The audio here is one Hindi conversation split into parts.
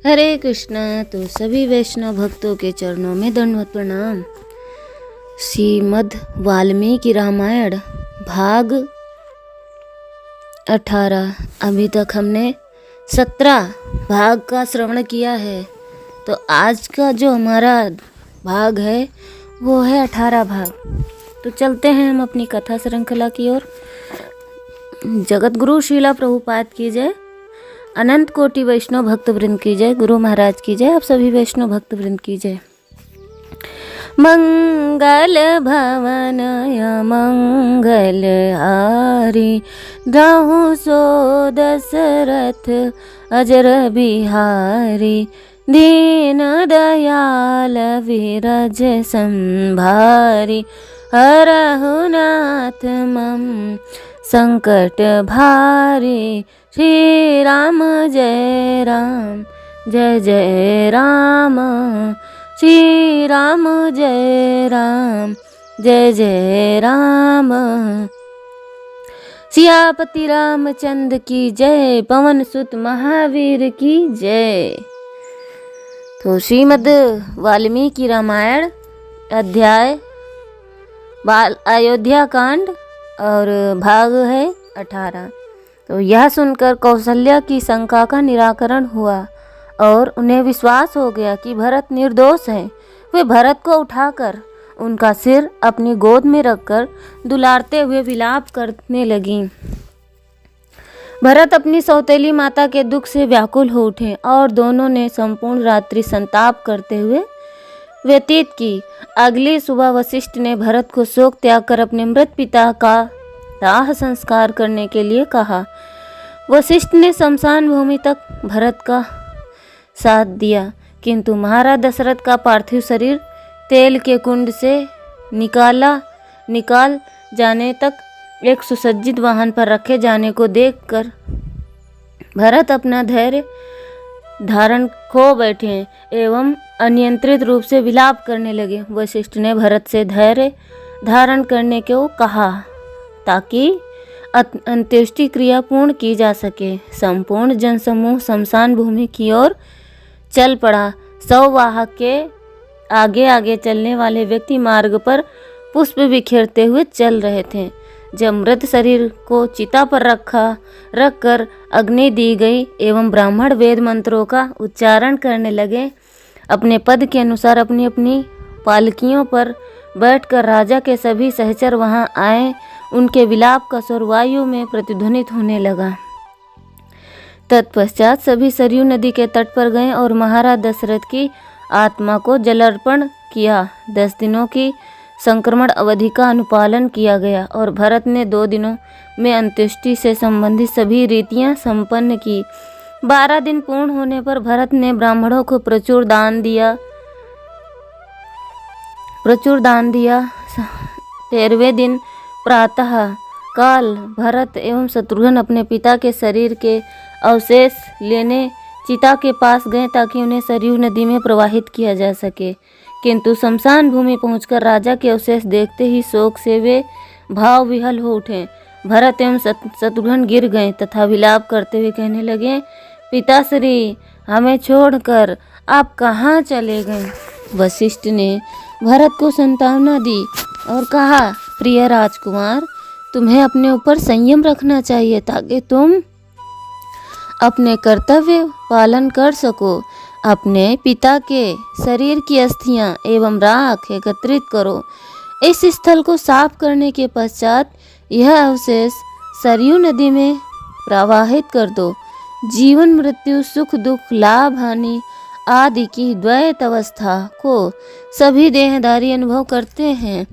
हरे कृष्णा। तो सभी वैष्णव भक्तों के चरणों में दंडवत प्रणाम। श्रीमद् वाल्मीकि रामायण भाग 18। अभी तक हमने 17 भाग का श्रवण किया है। तो आज का जो हमारा भाग है वो है 18 भाग। तो चलते हैं हम अपनी कथा श्रृंखला की ओर। जगत गुरु श्रीला प्रभुपाद की जय, अनंत कोटि वैष्णव भक्त वृंद की जय, गुरु महाराज की जय, आप सभी वैष्णव भक्त वृंद की जय। मंगल भवनय मंगल हारी, राहु सो दशरथ अजर बिहारी, दीन दयाल विरज संभारी, हरहु नाथ मम संकट भारी। श्री राम जय राम, जय जय राम, श्री राम जय राम, जय जय राम। सियापति रामचंद्र की जय, पवन सुत महावीर की जय। तो श्रीमद् वाल्मीकि रामायण अध्याय अयोध्या कांड और भाग है 18। तो यह सुनकर कौशल्या की शंका का निराकरण हुआ और उन्हें विश्वास हो गया कि भरत निर्दोष हैं। वे भरत को उठाकर उनका सिर अपनी गोद में रखकर दुलारते हुए विलाप करने लगीं। भरत अपनी सौतेली माता के दुख से व्याकुल हो उठे और दोनों ने संपूर्ण रात्रि संताप करते हुए व्यतीत की। अगली सुबह वशिष्ठ ने भरत को शोक त्याग कर अपने मृत पिता का दाह संस्कार करने के लिए कहा। वशिष्ठ ने शमशान भूमि तक भरत का साथ दिया, किंतु महाराज दशरथ का पार्थिव शरीर तेल के कुंड से निकाल जाने तक एक सुसज्जित वाहन पर रखे जाने को देखकर भरत अपना धैर्य धारण खो बैठे एवं अनियंत्रित रूप से विलाप करने लगे। वशिष्ठ ने भरत से धैर्य धारण करने को कहा ताकि अंत्येष्टि क्रिया पूर्ण की जा सके। संपूर्ण जनसमूह शमशान भूमि की ओर चल पड़ा। 100 वाहक के आगे आगे चलने वाले व्यक्ति मार्ग पर पुष्प बिखेरते हुए चल रहे थे। जब मृत शरीर को चिता पर रखकर अग्नि दी गई एवं ब्राह्मण वेद मंत्रों का उच्चारण करने लगे, अपने पद के अनुसार अपनी अपनी पालकियों पर बैठकर राजा के सभी सहचर वहां आए। उनके विलाप का स्वर वायु में प्रतिध्वनित होने लगा। तत्पश्चात सभी सरयू नदी के तट पर गए और महाराज दशरथ की आत्मा को जलार्पण किया। 10 दिनों की संक्रमण अवधि का अनुपालन किया गया और भरत ने 2 दिनों में अंत्येष्टि से संबंधित सभी रीतियां संपन्न की। 12 दिन पूर्ण होने पर भरत ने ब्राह्मणों को प्रचुर दान दिया। 13वें दिन प्रातः काल भरत एवं शत्रुघ्न अपने पिता के शरीर के अवशेष लेने चिता के पास गए ताकि उन्हें सरयू नदी में प्रवाहित किया जा सके, किंतु शमशान भूमि पहुंचकर राजा के अवशेष देखते ही शोक से वे भाव विहल हो उठे। भरत एवं शत्रुघ्न गिर गए तथा विलाप करते हुए कहने लगे, पिताश्री, हमें छोड़कर आप कहाँ चले गए? वशिष्ठ ने भरत को सांत्वना दी और कहा, प्रिय राजकुमार, तुम्हें अपने ऊपर संयम रखना चाहिए ताकि तुम अपने कर्तव्य पालन कर सको। अपने पिता के शरीर की अस्थियां एवं राख एकत्रित करो। इस स्थल को साफ करने के पश्चात यह अवशेष सरयू नदी में प्रवाहित कर दो। जीवन मृत्यु सुख दुख लाभ हानि आदि की द्वैत अवस्था को सभी देहधारी अनुभव करते हैं,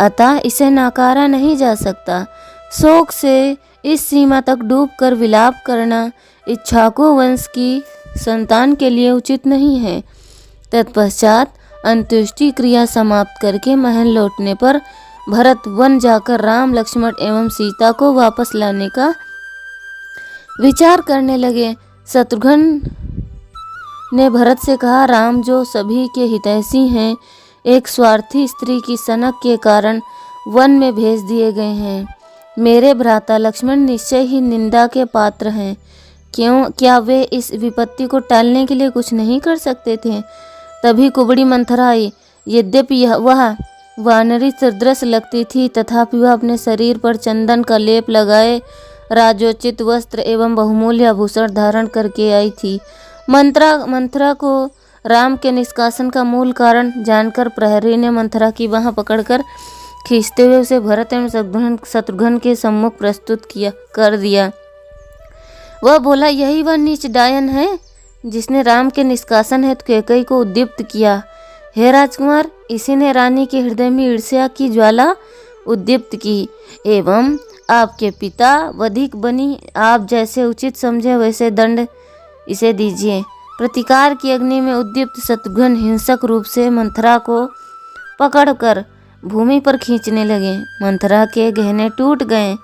अतः इसे नकारा नहीं जा सकता। शोक से इस सीमा तक डूबकर विलाप करना इक्ष्वाकु वंश की संतान के लिए उचित नहीं है। तत्पश्चात अंत्येष्टि क्रिया समाप्त करके महल लौटने पर भरत वन जाकर राम लक्ष्मण एवं सीता को वापस लाने का विचार करने लगे। शत्रुघ्न ने भरत से कहा, राम जो सभी के हितैषी हैं, एक स्वार्थी स्त्री की सनक के कारण वन में भेज दिए गए हैं। मेरे भ्राता लक्ष्मण निश्चय ही निंदा के पात्र हैं, क्या वे इस विपत्ति को टालने के लिए कुछ नहीं कर सकते थे? तभी कुबड़ी मंथरा आई। यद्यपि वह वानरी सदृश लगती थी, तथापि वह अपने शरीर पर चंदन का लेप लगाए राजोचित वस्त्र एवं बहुमूल्य आभूषण धारण करके आई थी। मंथरा को राम के निष्कासन का मूल कारण जानकर प्रहरी ने मंथरा की बाँह पकड़कर खींचते हुए उसे भरत एवं शत्रुघ्न के सम्मुख प्रस्तुत कर दिया। वह बोला, यही वह नीच डायन है जिसने राम के निष्कासन हेतु कैकेयी को उद्दीप्त किया। हे राजकुमार, इसी ने रानी के हृदय में ईर्ष्या की ज्वाला उद्दीप्त की एवं आपके पिता वधिक बनी आप जैसे उचित समझे वैसे दंड इसे दीजिए। प्रतिकार की अग्नि में उद्दीप्त शत्रुघ्न हिंसक रूप से मंथरा को पकड़कर भूमि पर खींचने लगे। मंथरा के गहने टूट गए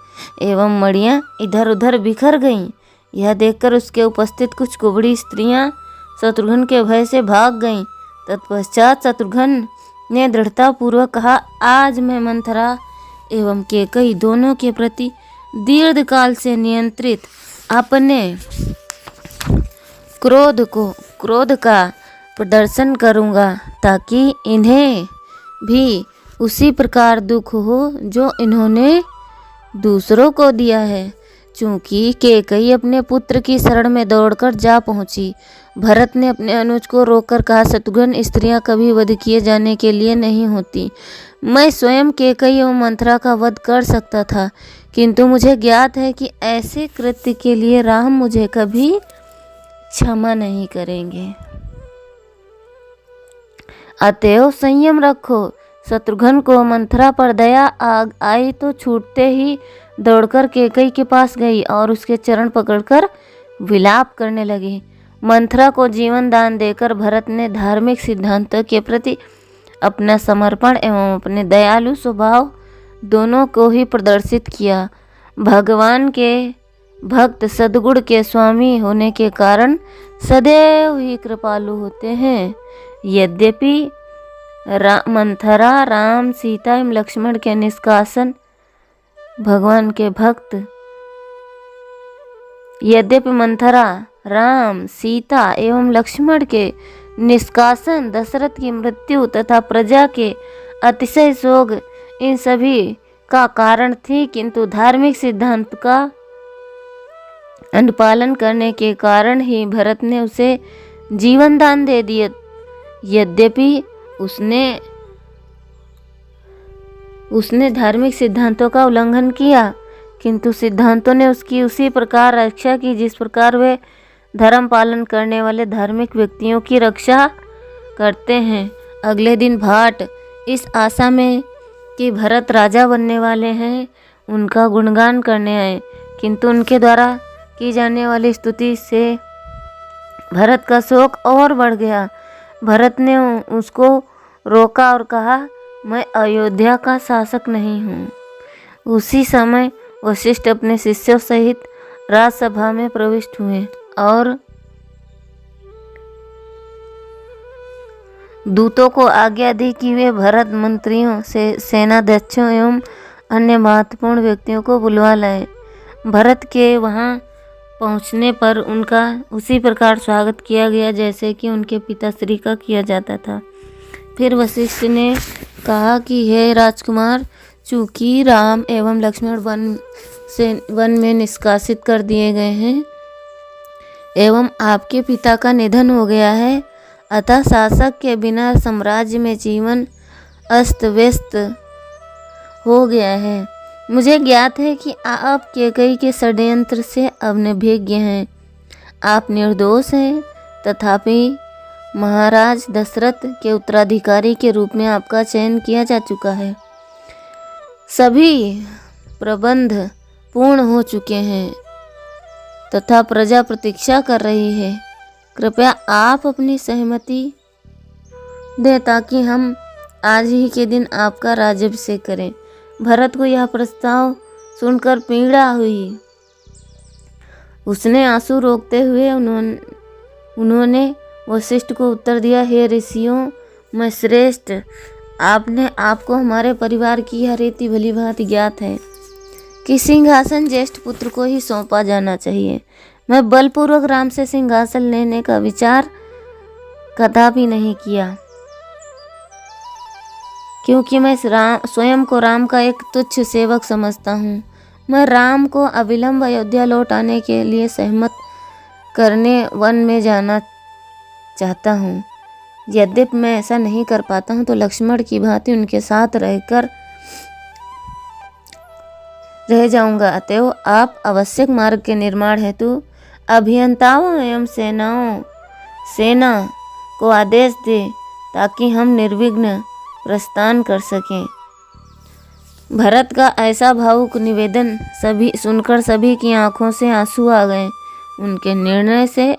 एवं मड़ियाँ इधर उधर बिखर गईं। यह देखकर उसके उपस्थित कुछ कुबड़ी स्त्रियां शत्रुघ्न के भय से भाग गईं। तत्पश्चात शत्रुघ्न ने दृढ़तापूर्वक कहा, आज मैं मंथरा एवं कैकेयी दोनों के प्रति दीर्घकाल से नियंत्रित अपने क्रोध का प्रदर्शन करूंगा, ताकि इन्हें भी उसी प्रकार दुख हो जो इन्होंने दूसरों को दिया है। चूंकि कैकेयी अपने पुत्र की शरण में दौड़कर जा पहुंची, भरत ने अपने अनुज को रोककर कहा, शत्रुघ्न, स्त्रियां कभी वध किए जाने के लिए नहीं होती। मैं स्वयं कैकेयी एवं मंथरा का वध कर सकता था, किंतु मुझे ज्ञात है कि ऐसे कृत्य के लिए राम मुझे कभी क्षमा नहीं करेंगे। अतएव संयम रखो। शत्रुघ्न को मंथरा पर दया आई तो छूटते ही दौड़कर कैकेयी के पास गई और उसके चरण पकड़कर विलाप करने लगी। मंथरा को जीवन दान देकर भरत ने धार्मिक सिद्धांतों के प्रति अपना समर्पण एवं अपने दयालु स्वभाव दोनों को ही प्रदर्शित किया। भगवान के भक्त सद्गुण के स्वामी होने के कारण सदैव ही कृपालु होते हैं। यद्यपि मंथरा राम, सीता एवं लक्ष्मण के निष्कासन भगवान के भक्त यद्यपि मंथरा राम, सीता एवं लक्ष्मण के निष्कासन, दशरथ की मृत्यु तथा प्रजा के अतिशय शोक इन सभी का कारण थी, किंतु धार्मिक सिद्धांत का अनुपालन करने के कारण ही भरत ने उसे जीवन दान दे दिया। यद्यपि उसने धार्मिक सिद्धांतों का उल्लंघन किया, किंतु सिद्धांतों ने उसकी उसी प्रकार रक्षा की जिस प्रकार वे धर्म पालन करने वाले धार्मिक व्यक्तियों की रक्षा करते हैं। अगले दिन भाट इस आशा में कि भरत राजा बनने वाले हैं, उनका गुणगान करने आए, किंतु उनके द्वारा की जाने वाली स्तुति से भरत का शोक और बढ़ गया। भरत ने उसको रोका और कहा, मैं अयोध्या का शासक नहीं हूँ। उसी समय वशिष्ठ अपने शिष्यों सहित राजसभा में प्रविष्ट हुए और दूतों को आज्ञा दी कि वे भरत मंत्रियों से सेनाध्यक्षों एवं अन्य महत्वपूर्ण व्यक्तियों को बुलवा लाए। भरत के वहां पहुंचने पर उनका उसी प्रकार स्वागत किया गया जैसे कि उनके पिताश्री का किया जाता था। फिर वशिष्ठ ने कहा कि हे राजकुमार, चूंकि राम एवं लक्ष्मण वन में निष्कासित कर दिए गए हैं एवं आपके पिता का निधन हो गया है, अतः शासक के बिना साम्राज्य में जीवन अस्त व्यस्त हो गया है। मुझे ज्ञात है कि आप कैकेयी के षड्यंत्र से अनभिज्ञ हैं। आप निर्दोष हैं, तथापि महाराज दशरथ के उत्तराधिकारी के रूप में आपका चयन किया जा चुका है। सभी प्रबंध पूर्ण हो चुके हैं तथा प्रजा प्रतीक्षा कर रही है। कृपया आप अपनी सहमति दें ताकि हम आज ही के दिन आपका राज्याभिषेक करें। भरत को यह प्रस्ताव सुनकर पीड़ा हुई। उसने आंसू रोकते हुए उन्होंने वशिष्ठ को उत्तर दिया, हे ऋषियों में श्रेष्ठ, आपको हमारे परिवार की यह रीति भली भांति ज्ञात है कि सिंहासन ज्येष्ठ पुत्र को ही सौंपा जाना चाहिए। मैं बलपूर्वक राम से सिंहासन लेने का विचार कदापि नहीं किया, क्योंकि मैं स्वयं को राम का एक तुच्छ सेवक समझता हूँ। मैं राम को अविलंब अयोध्या लौट आने के लिए सहमत करने वन में जाना चाहता हूँ। यद्यपि मैं ऐसा नहीं कर पाता हूँ तो लक्ष्मण की भांति उनके साथ रह जाऊंगा। अतएव आप आवश्यक मार्ग के निर्माण हेतु अभियंताओं एवं सेना को आदेश दे, ताकि हम निर्विघ्न प्रस्थान कर सकें। भरत का ऐसा भावुक निवेदन सुनकर सभी की आंखों से आंसू आ गए। उनके निर्णय से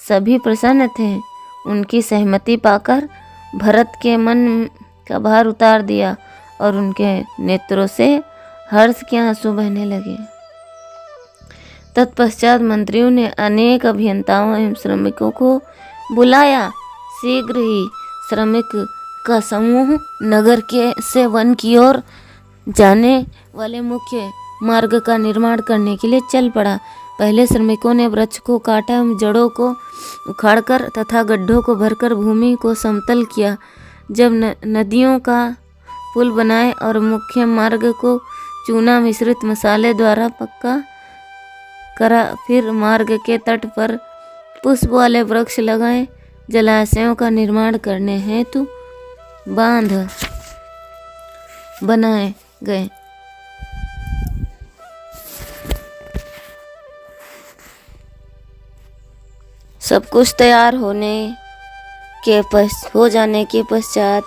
सभी प्रसन्न थे। उनकी सहमति पाकर भरत के मन का भार उतार दिया और उनके नेत्रों से हर्ष के आंसू बहने लगे। तत्पश्चात मंत्रियों ने अनेक अभियंताओं एवं श्रमिकों को बुलाया। शीघ्र ही श्रमिक का समूह नगर से वन की ओर जाने वाले मुख्य मार्ग का निर्माण करने के लिए चल पड़ा। पहले श्रमिकों ने वृक्ष को काटा एवं जड़ों को उखाड़कर तथा गड्ढों को भरकर भूमि को समतल किया। जब नदियों का पुल बनाए और मुख्य मार्ग को चूना मिश्रित मसाले द्वारा पक्का करा, फिर मार्ग के तट पर पुष्प वाले वृक्ष लगाए। जलाशयों का निर्माण करने हेतु बांध बनाए गए। सब कुछ तैयार हो जाने के पश्चात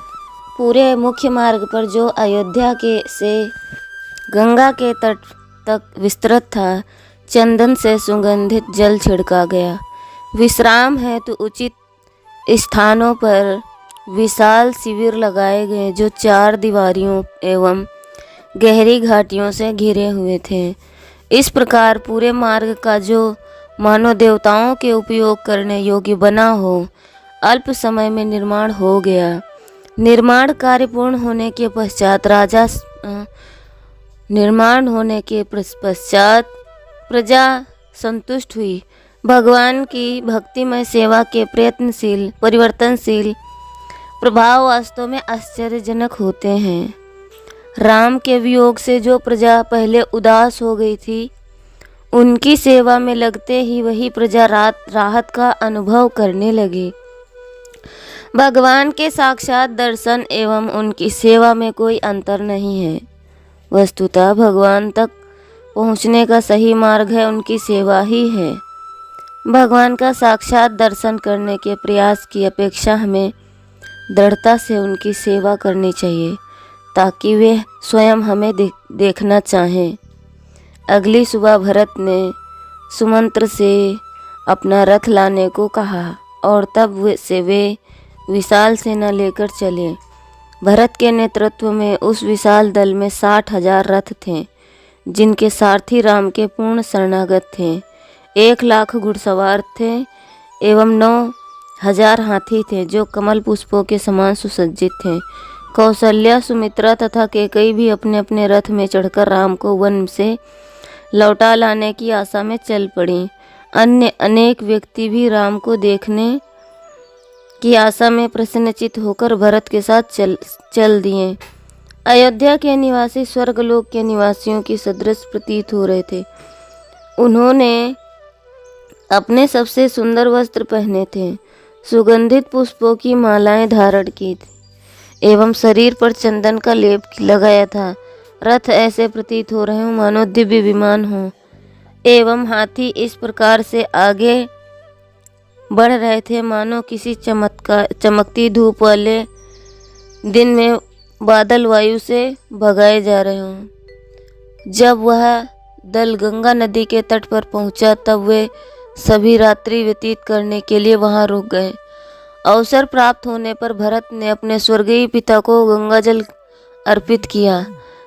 पूरे मुख्य मार्ग पर जो अयोध्या से गंगा के तट तक विस्तृत था, चंदन से सुगंधित जल छिड़का गया। विश्राम हेतु उचित स्थानों पर विशाल शिविर लगाए गए, जो 4 दीवारियों एवं गहरी घाटियों से घिरे हुए थे। इस प्रकार पूरे मार्ग का जो मानव देवताओं के उपयोग करने योग्य बना हो, अल्प समय में निर्माण हो गया। निर्माण कार्य पूर्ण होने के पश्चात प्रजा संतुष्ट हुई। भगवान की भक्तिमय सेवा के परिवर्तनशील प्रभाव वास्तव में आश्चर्यजनक होते हैं। राम के वियोग से जो प्रजा पहले उदास हो गई थी, उनकी सेवा में लगते ही वही प्रजा राहत का अनुभव करने लगी। भगवान के साक्षात दर्शन एवं उनकी सेवा में कोई अंतर नहीं है। वस्तुतः भगवान तक पहुँचने का सही मार्ग है उनकी सेवा ही है। भगवान का साक्षात दर्शन करने के प्रयास की अपेक्षा हमें दृढ़ता से उनकी सेवा करनी चाहिए, ताकि वे स्वयं हमें देखना चाहें। अगली सुबह भरत ने सुमंत्र से अपना रथ लाने को कहा और तब वे विशाल सेना लेकर चले। भरत के नेतृत्व में उस विशाल दल में 60,000 रथ थे, जिनके सारथी राम के पूर्ण शरणागत थे। 1,00,000 घुड़सवार थे एवं 9,000 हाथी थे, जो कमल पुष्पों के समान सुसज्जित थे। कौशल्या, सुमित्रा तथा कैकेयी भी अपने अपने रथ में चढ़कर राम को वन से लौटा लाने की आशा में चल पड़ी। अन्य अनेक व्यक्ति भी राम को देखने की आशा में प्रसन्नचित्त होकर भरत के साथ चल दिए। अयोध्या के निवासी स्वर्गलोक के निवासियों की सदृश प्रतीत हो रहे थे। उन्होंने अपने सबसे सुंदर वस्त्र पहने थे, सुगंधित पुष्पों की मालाएं धारण की थी एवं शरीर पर चंदन का लेप लगाया था। रथ ऐसे प्रतीत हो रहे हों मानो दिव्य विमान हो, एवं हाथी इस प्रकार से आगे बढ़ रहे थे मानो किसी चमकती धूप वाले दिन में बादल वायु से भगाए जा रहे हों। जब वह दल गंगा नदी के तट पर पहुंचा, तब वे सभी रात्रि व्यतीत करने के लिए वहां रुक गए। अवसर प्राप्त होने पर भरत ने अपने स्वर्गीय पिता को गंगा जल अर्पित किया।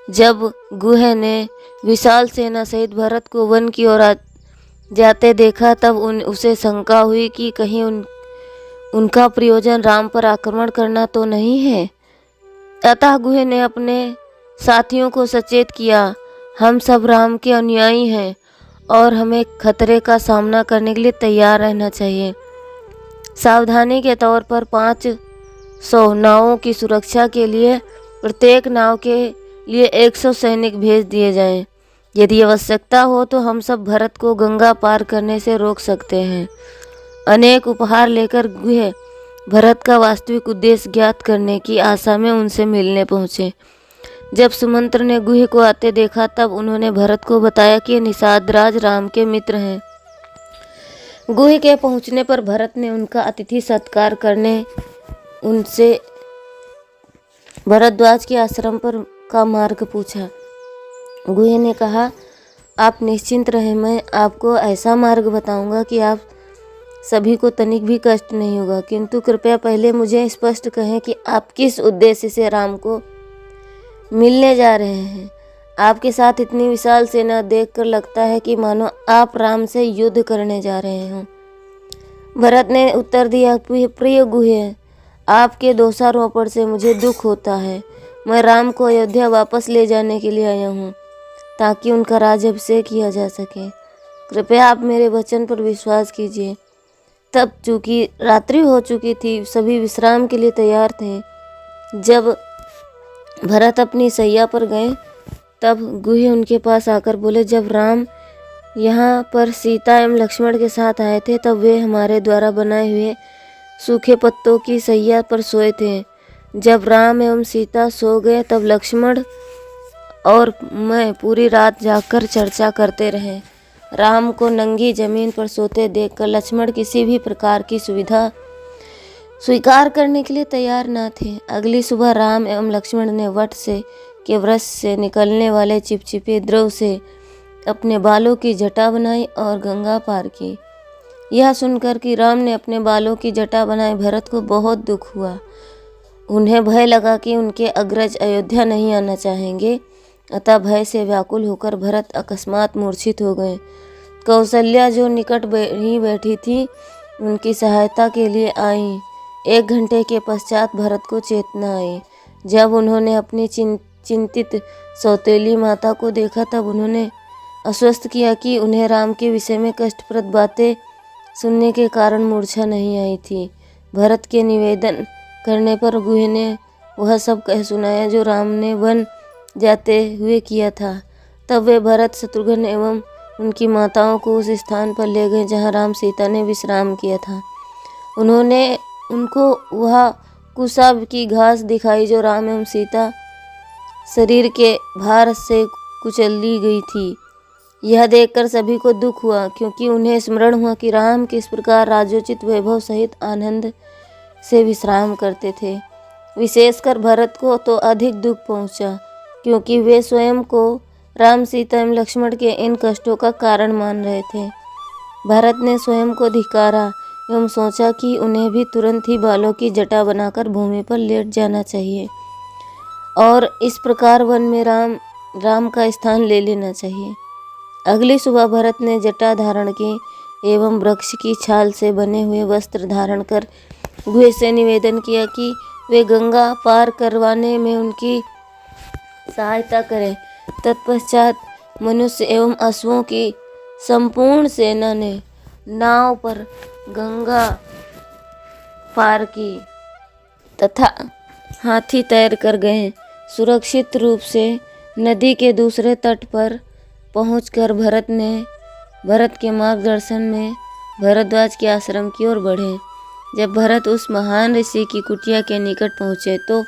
जब गुह ने विशाल सेना सहित भरत को वन की ओर जाते देखा, तब उसे शंका हुई कि कहीं उनका प्रयोजन राम पर आक्रमण करना तो नहीं है। अतः गुह ने अपने साथियों को सचेत किया, हम सब राम के अनुयायी हैं और हमें खतरे का सामना करने के लिए तैयार रहना चाहिए। सावधानी के तौर पर 500 नावों की सुरक्षा के लिए प्रत्येक नाव के लिए 100 सैनिक भेज दिए जाएं। यदि आवश्यकता हो तो हम सब भरत को गंगा पार करने से रोक सकते हैं। अनेक उपहार लेकर गुह भरत का वास्तविक उद्देश्य ज्ञात करने की आशा में उनसे मिलने पहुँचे। जब सुमंत्र ने गुह को आते देखा तब उन्होंने भरत को बताया कि निषाद राज राम के मित्र हैं। गुह के पहुंचने पर भरत ने उनका अतिथि सत्कार करने उनसे भरद्वाज के आश्रम पर का मार्ग पूछा। गुह ने कहा, आप निश्चिंत रहें, मैं आपको ऐसा मार्ग बताऊंगा कि आप सभी को तनिक भी कष्ट नहीं होगा, किंतु कृपया पहले मुझे स्पष्ट कहें कि आप किस उद्देश्य से राम को मिलने जा रहे हैं। आपके साथ इतनी विशाल सेना देखकर लगता है कि मानो आप राम से युद्ध करने जा रहे हों। भरत ने उत्तर दिया, प्रिय गुह, आपके दोषारोपण से मुझे दुख होता है। मैं राम को अयोध्या वापस ले जाने के लिए आया हूँ ताकि उनका राज्याभिषेक किया जा सके। कृपया आप मेरे वचन पर विश्वास कीजिए। तब चूंकि रात्रि हो चुकी थी, सभी विश्राम के लिए तैयार थे। जब भरत अपनी सैया पर गए तब गुह उनके पास आकर बोले, जब राम यहाँ पर सीता एवं लक्ष्मण के साथ आए थे तब वे हमारे द्वारा बनाए हुए सूखे पत्तों की सैया पर सोए थे। जब राम एवं सीता सो गए तब लक्ष्मण और मैं पूरी रात जागकर चर्चा करते रहे। राम को नंगी जमीन पर सोते देखकर लक्ष्मण किसी भी प्रकार की सुविधा स्वीकार करने के लिए तैयार न थे। अगली सुबह राम एवं लक्ष्मण ने वट से के वृक्ष से निकलने वाले चिपचिपे द्रव से अपने बालों की जटा बनाई और गंगा पार की। यह सुनकर कि राम ने अपने बालों की जटा बनाई, भरत को बहुत दुख हुआ। उन्हें भय लगा कि उनके अग्रज अयोध्या नहीं आना चाहेंगे, अतः भय से व्याकुल होकर भरत अकस्मात मूर्छित हो गए। कौशल्या जो निकट ही बैठी थी उनकी सहायता के लिए आई। 1 घंटे के पश्चात भरत को चेतना आई। जब उन्होंने अपनी चिंतित सौतेली माता को देखा तब उन्होंने आश्वस्त किया कि उन्हें राम के विषय में कष्टप्रद बातें सुनने के कारण मूर्छा नहीं आई थी। भरत के निवेदन करने पर गुह ने वह सब कह सुनाया जो राम ने वन जाते हुए किया था। तब वे भरत, शत्रुघ्न एवं उनकी माताओं को उस स्थान पर ले गए जहाँ राम सीता ने विश्राम किया था। उन्होंने उनको वह कुसा की घास दिखाई जो राम एवं सीता शरीर के भार से कुचली गई थी। यह देखकर सभी को दुख हुआ, क्योंकि उन्हें स्मरण हुआ कि राम किस प्रकार राजोचित वैभव सहित आनंद से विश्राम करते थे। विशेषकर भरत को तो अधिक दुख पहुंचा, क्योंकि वे स्वयं को राम, सीता एवं लक्ष्मण के इन कष्टों का कारण मान रहे थे। भरत ने स्वयं को धिक्कारा एवं सोचा कि उन्हें भी तुरंत ही बालों की जटा बनाकर भूमि पर लेट जाना चाहिए और इस प्रकार वन में राम का स्थान ले लेना चाहिए। अगली सुबह भरत ने जटा धारण की एवं वृक्ष की छाल से बने हुए वस्त्र धारण कर गुह से निवेदन किया कि वे गंगा पार करवाने में उनकी सहायता करें। तत्पश्चात मनुष्य एवं अश्वों की संपूर्ण सेना ने नाव पर गंगा पार की तथा हाथी तैर कर गए। सुरक्षित रूप से नदी के दूसरे तट पर पहुंचकर भरत के मार्गदर्शन में भरद्वाज के आश्रम की ओर बढ़े। जब भरत उस महान ऋषि की कुटिया के निकट पहुँचे तो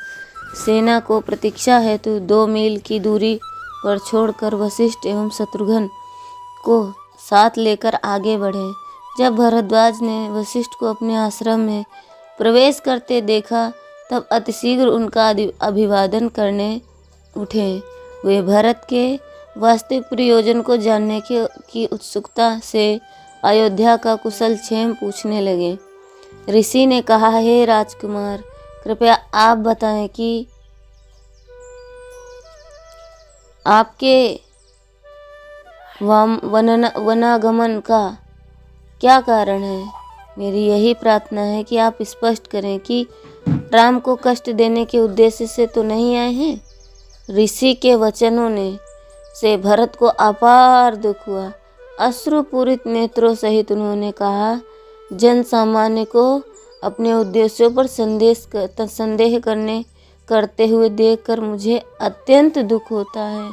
सेना को प्रतीक्षा हेतु 2 मील की दूरी पर छोड़कर वशिष्ठ एवं शत्रुघ्न को साथ लेकर आगे बढ़े। जब भरद्वाज ने वशिष्ठ को अपने आश्रम में प्रवेश करते देखा तब अतिशीघ्र उनका अभिवादन करने उठे। वे भरत के वास्तविक प्रयोजन को जानने की उत्सुकता से अयोध्या का कुशल क्षेम पूछने लगे। ऋषि ने कहा, हे राजकुमार, कृपया आप बताएं कि आपके वनागमन का क्या कारण है। मेरी यही प्रार्थना है कि आप स्पष्ट करें कि राम को कष्ट देने के उद्देश्य से तो नहीं आए हैं। ऋषि के वचनों से भरत को अपार दुख हुआ। अश्रुपूरित नेत्रों सहित उन्होंने कहा, जन सामान्य को अपने उद्देश्यों पर संदेह करते हुए देखकर मुझे अत्यंत दुख होता है।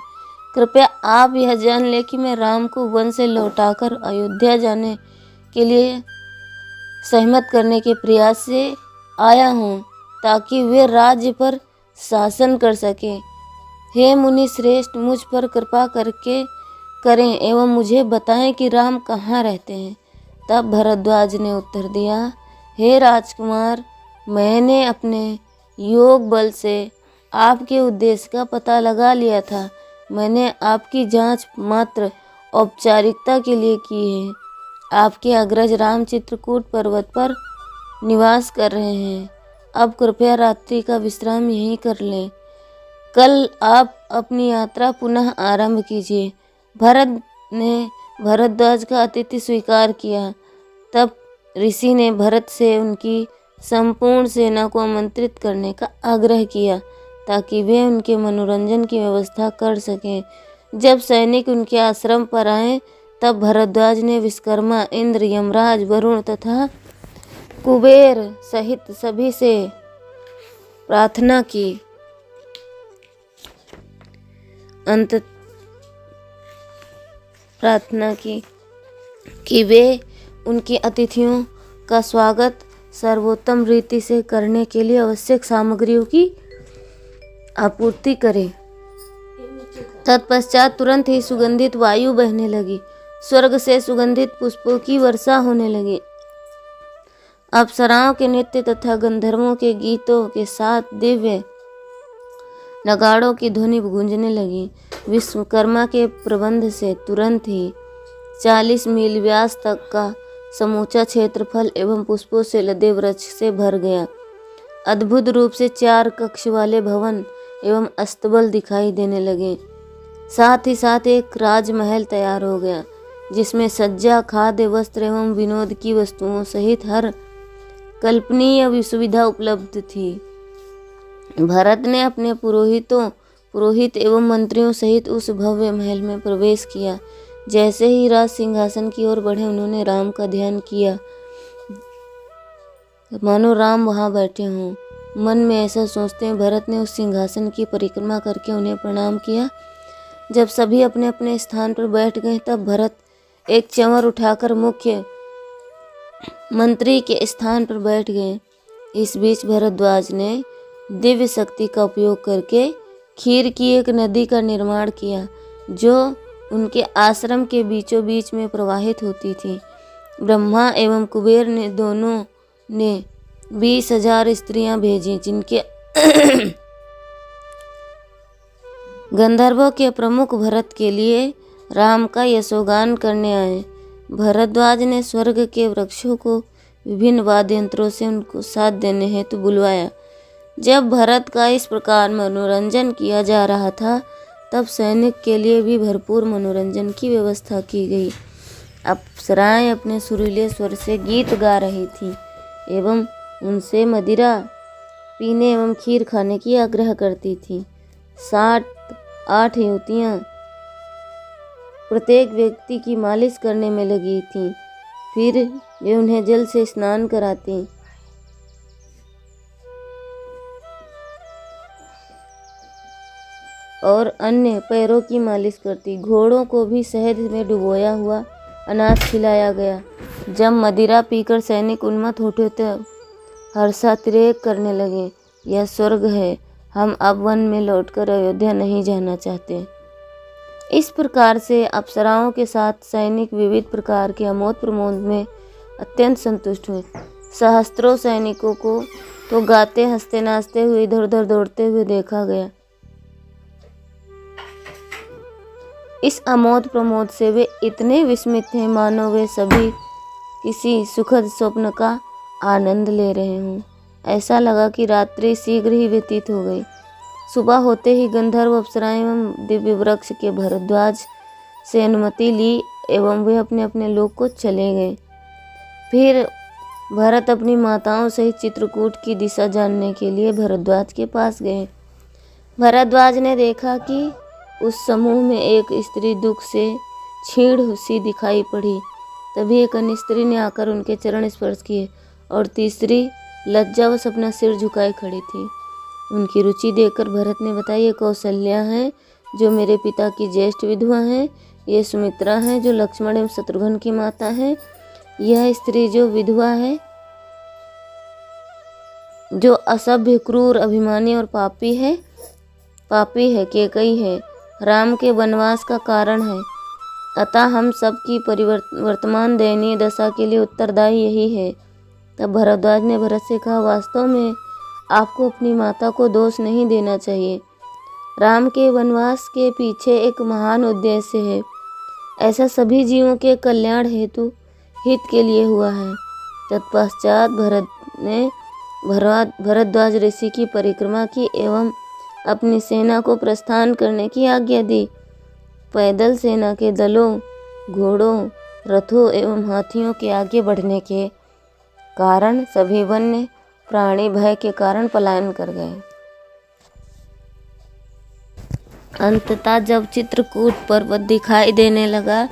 कृपया आप यह जान लें कि मैं राम को वन से लौटाकर अयोध्या जाने के लिए सहमत करने के प्रयास से आया हूँ, ताकि वे राज्य पर शासन कर सकें। हे मुनि श्रेष्ठ, मुझ पर कृपा करके करें एवं मुझे बताएं कि राम कहाँ रहते हैं। तब भरद्वाज ने उत्तर दिया, हे राजकुमार, मैंने अपने योग बल से आपके उद्देश्य का पता लगा लिया था। मैंने आपकी जांच मात्र औपचारिकता के लिए की है। आपके अग्रज राम चित्रकूट पर्वत पर निवास कर रहे हैं। अब कृपया रात्रि का विश्राम यहीं कर लें। कल आप अपनी यात्रा पुनः आरंभ कीजिए। भरत ने भरद्वाज का आतिथ्य स्वीकार किया। तब ऋषि ने भरत से उनकी संपूर्ण सेना को आमंत्रित करने का आग्रह किया, ताकि वे उनके मनोरंजन की व्यवस्था कर सकें। जब सैनिक उनके आश्रम पर आए, तब भरद्वाज ने विश्वकर्मा, इंद्र, यमराज, वरुण तथा कुबेर सहित सभी से प्रार्थना की। कि वे उनके अतिथियों का स्वागत सर्वोत्तम रीति से करने के लिए आवश्यक सामग्रियों की आपूर्ति करें। तत्पश्चात तुरंत ही सुगंधित वायु बहने लगी। स्वर्ग से सुगंधित पुष्पों की वर्षा होने लगी। अप्सराओं के नृत्य तथा गंधर्वों के गीतों के साथ दिव्य नगाड़ों की ध्वनि गूंजने लगी। विश्वकर्मा के प्रबंध से तुरंत ही 40 मील व्यास तक का समूचा क्षेत्रफल एवं पुष्पों से लदे वृक्ष से भर गया। अद्भुत रूप से 4 कक्ष वाले भवन एवं अस्तबल दिखाई देने लगे। साथ ही साथ एक राजमहल तैयार हो गया, जिसमें सज्जा, खाद्य, वस्त्र एवं विनोद की वस्तुओं सहित हर कल्पनीय सुविधा उपलब्ध थी। भरत ने अपने पुरोहित एवं मंत्रियों सहित उस भव्य महल में प्रवेश किया। जैसे ही राज सिंहासन की ओर बढ़े, उन्होंने राम का ध्यान किया, मानो राम वहां बैठे हों। मन में ऐसा सोचते हैं भरत ने उस सिंहासन की परिक्रमा करके उन्हें प्रणाम किया। जब सभी अपने अपने स्थान पर बैठ गए, तब भरत एक चंवर उठाकर मुख्य मंत्री के स्थान पर बैठ गए। इस बीच भरद्वाज ने दिव्य शक्ति का उपयोग करके खीर की एक नदी का निर्माण किया, जो उनके आश्रम के बीचों बीच में प्रवाहित होती थी। ब्रह्मा एवं कुबेर ने दोनों ने 20,000 स्त्रियां भेजी, जिनके गंधर्वों के प्रमुख भरत के लिए राम का यशोगान करने आए। भरद्वाज ने स्वर्ग के वृक्षों को विभिन्न वाद्य यंत्रों से उनको साथ देने हेतु बुलवाया। जब भरत का इस प्रकार मनोरंजन किया जा रहा था, तब सैनिक के लिए भी भरपूर मनोरंजन की व्यवस्था की गई। अप्सराएं अपने सुरीले स्वर से गीत गा रही थीं एवं उनसे मदिरा पीने एवं खीर खाने की आग्रह करती थीं। 8 युवतियां प्रत्येक व्यक्ति की मालिश करने में लगी थीं। फिर वे उन्हें जल से स्नान कराती और अन्य पैरों की मालिश करती। घोड़ों को भी शहद में डुबोया हुआ अनाज खिलाया गया। जब मदिरा पीकर सैनिक उन्मत्त होते तो हर्षातिरेक करने लगे, यह स्वर्ग है, हम अब वन में लौटकर अयोध्या नहीं जाना चाहते। इस प्रकार से अप्सराओं के साथ सैनिक विविध प्रकार के आमोद प्रमोद में अत्यंत संतुष्ट हुए। सहस्त्रों सैनिकों को तो गाते हंसते नाचते हुए इधर उधर दौड़ते हुए देखा गया। इस आमोद प्रमोद से वे इतने विस्मित थे, मानो वे सभी किसी सुखद स्वप्न का आनंद ले रहे हों। ऐसा लगा कि रात्रि शीघ्र ही व्यतीत हो गई। सुबह होते ही गंधर्व, अप्सराएं एवं दिव्य वृक्ष के भरद्वाज से अनुमति ली एवं वे अपने अपने लोक को चले गए। फिर भरत अपनी माताओं सहित चित्रकूट की दिशा जानने के लिए भरद्वाज के पास गए। भरद्वाज ने देखा कि उस समूह में एक स्त्री दुख से छीड़ सी दिखाई पड़ी। तभी एक अन्य स्त्री ने आकर उनके चरण स्पर्श किए और तीसरी लज्जावश अपना सिर झुकाए खड़ी थी। उनकी रुचि देखकर भरत ने बताया, ये कौशल्या है जो मेरे पिता की ज्येष्ठ विधवा है, ये सुमित्रा है जो लक्ष्मण एवं शत्रुघ्न की माता है, यह स्त्री जो विधवा है, जो असभ्य, क्रूर, अभिमानी और पापी है केकई है, राम के वनवास का कारण है। अतः हम सब की वर्तमान दयनीय दशा के लिए उत्तरदायी यही है। तब भरद्वाज ने भरत से कहा, वास्तव में आपको अपनी माता को दोष नहीं देना चाहिए। राम के वनवास के पीछे एक महान उद्देश्य है। ऐसा सभी जीवों के कल्याण हेतु हित के लिए हुआ है। तत्पश्चात भरत ने भरद्वाज ऋषि की परिक्रमा की एवं अपनी सेना को प्रस्थान करने की आज्ञा दी। पैदल सेना के दलों, घोड़ों, रथों एवं हाथियों के आगे बढ़ने के कारण सभी वन्य प्राणी भय के कारण पलायन कर गए। अंततः जब चित्रकूट पर्वत दिखाई देने लगा,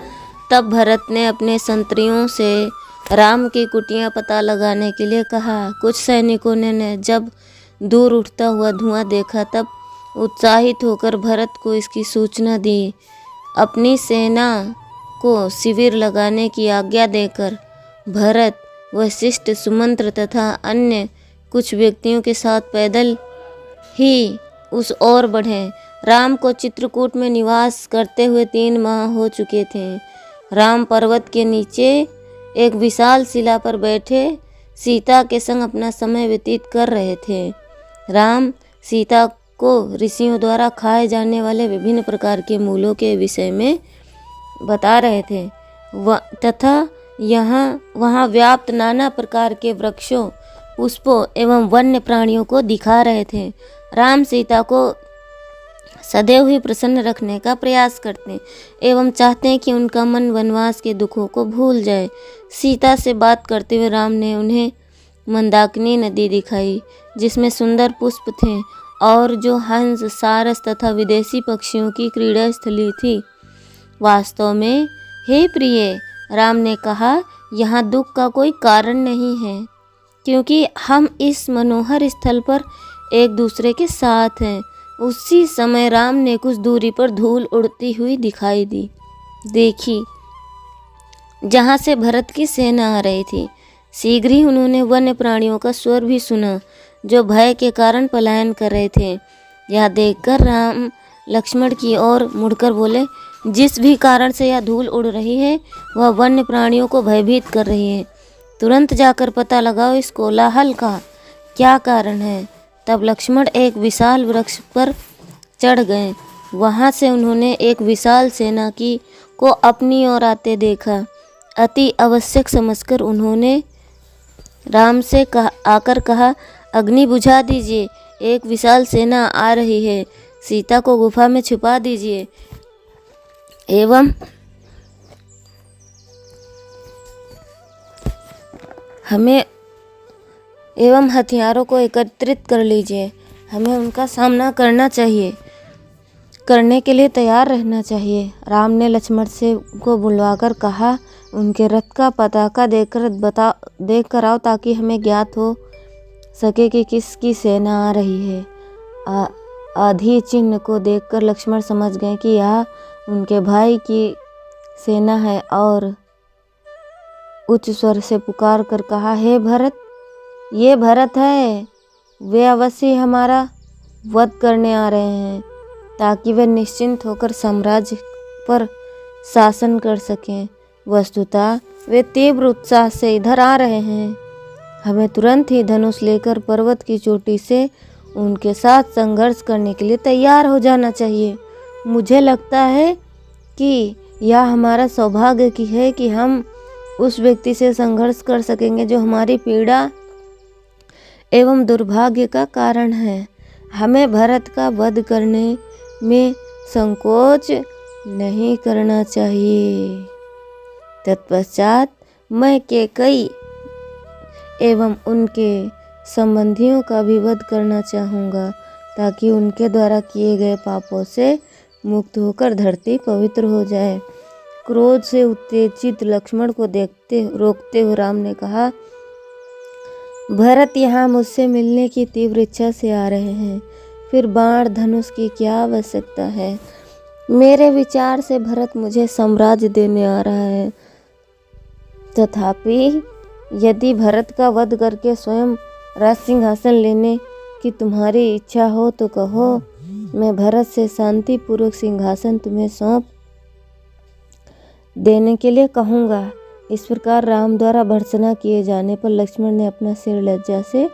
तब भरत ने अपने संतरियों से राम की कुटिया पता लगाने के लिए कहा। कुछ सैनिकों ने जब दूर उठता हुआ धुआं देखा, तब उत्साहित होकर भरत को इसकी सूचना दी। अपनी सेना को शिविर लगाने की आज्ञा देकर भरत, वशिष्ठ, सुमंत्र तथा अन्य कुछ व्यक्तियों के साथ पैदल ही उस ओर बढ़े। राम को चित्रकूट में निवास करते हुए 3 माह हो चुके थे। राम पर्वत के नीचे एक विशाल शिला पर बैठे सीता के संग अपना समय व्यतीत कर रहे थे। राम सीता को ऋषियों द्वारा खाए जाने वाले विभिन्न प्रकार के मूलों के विषय में बता रहे थे तथा वहाँ व्याप्त नाना प्रकार के वृक्षों, पुष्पों एवं वन्य प्राणियों को दिखा रहे थे। राम सीता को सदैव ही प्रसन्न रखने का प्रयास करते एवं चाहते हैं कि उनका मन वनवास के दुखों को भूल जाए। सीता से बात करते हुए राम ने उन्हें मंदाकिनी नदी दिखाई, जिसमें सुंदर पुष्प थे और जो हंस, सारस तथा विदेशी पक्षियों की क्रीड़ा स्थली थी। वास्तव में हे प्रिय, राम ने कहा, यहाँ दुख का कोई कारण नहीं है, क्योंकि हम इस मनोहर स्थल पर एक दूसरे के साथ हैं। उसी समय राम ने कुछ दूरी पर धूल उड़ती हुई दिखाई देखी, जहाँ से भरत की सेना आ रही थी। शीघ्र ही उन्होंने वन्य प्राणियों का स्वर भी सुना, जो भय के कारण पलायन कर रहे थे। यह देखकर राम लक्ष्मण की ओर मुड़कर बोले, जिस भी कारण से यह धूल उड़ रही है, वह वन्य प्राणियों को भयभीत कर रही है। तुरंत जाकर पता लगाओ इस कोलाहल का क्या कारण है। तब लक्ष्मण एक विशाल वृक्ष पर चढ़ गए। वहां से उन्होंने एक विशाल सेना को अपनी ओर आते देखा। अति आवश्यक समझकर उन्होंने राम से आकर कहा, अग्नि बुझा दीजिए, एक विशाल सेना आ रही है, सीता को गुफा में छुपा दीजिए एवं हथियारों को एकत्रित कर लीजिए। हमें उनका सामना करने के लिए तैयार रहना चाहिए। राम ने लक्ष्मण को बुलवाकर कहा, उनके रथ का पताका देखकर आओ, ताकि हमें ज्ञात हो सके कि किसकी सेना आ रही है। आधी चिन्ह को देखकर लक्ष्मण समझ गए कि यह उनके भाई की सेना है और उच्च स्वर से पुकार कर कहा, हे भरत, ये भरत है, वे अवश्य हमारा वध करने आ रहे हैं, ताकि वे निश्चिंत होकर साम्राज्य पर शासन कर सकें। वस्तुतः वे तीव्र उत्साह से इधर आ रहे हैं। हमें तुरंत ही धनुष लेकर पर्वत की चोटी से उनके साथ संघर्ष करने के लिए तैयार हो जाना चाहिए। मुझे लगता है कि यह हमारा सौभाग्य की है कि हम उस व्यक्ति से संघर्ष कर सकेंगे जो हमारी पीड़ा एवं दुर्भाग्य का कारण है। हमें भरत का वध करने में संकोच नहीं करना चाहिए। तत्पश्चात मैं केकई एवं उनके संबंधियों का भी वध करना चाहूँगा, ताकि उनके द्वारा किए गए पापों से मुक्त होकर धरती पवित्र हो जाए। क्रोध से उत्तेजित लक्ष्मण को रोकते हुए राम ने कहा, भरत यहाँ मुझसे मिलने की तीव्र इच्छा से आ रहे हैं, फिर बाण धनुष की क्या आवश्यकता है। मेरे विचार से भरत मुझे साम्राज्य देने आ रहा है, तथापि यदि भरत का वध करके स्वयं राज सिंहासन लेने की तुम्हारी इच्छा हो तो कहो, मैं भरत से शांतिपूर्वक सिंहासन तुम्हें सौंप देने के लिए कहूँगा। इस प्रकार राम द्वारा भर्त्सना किए जाने पर लक्ष्मण ने अपना सिर लज्जा से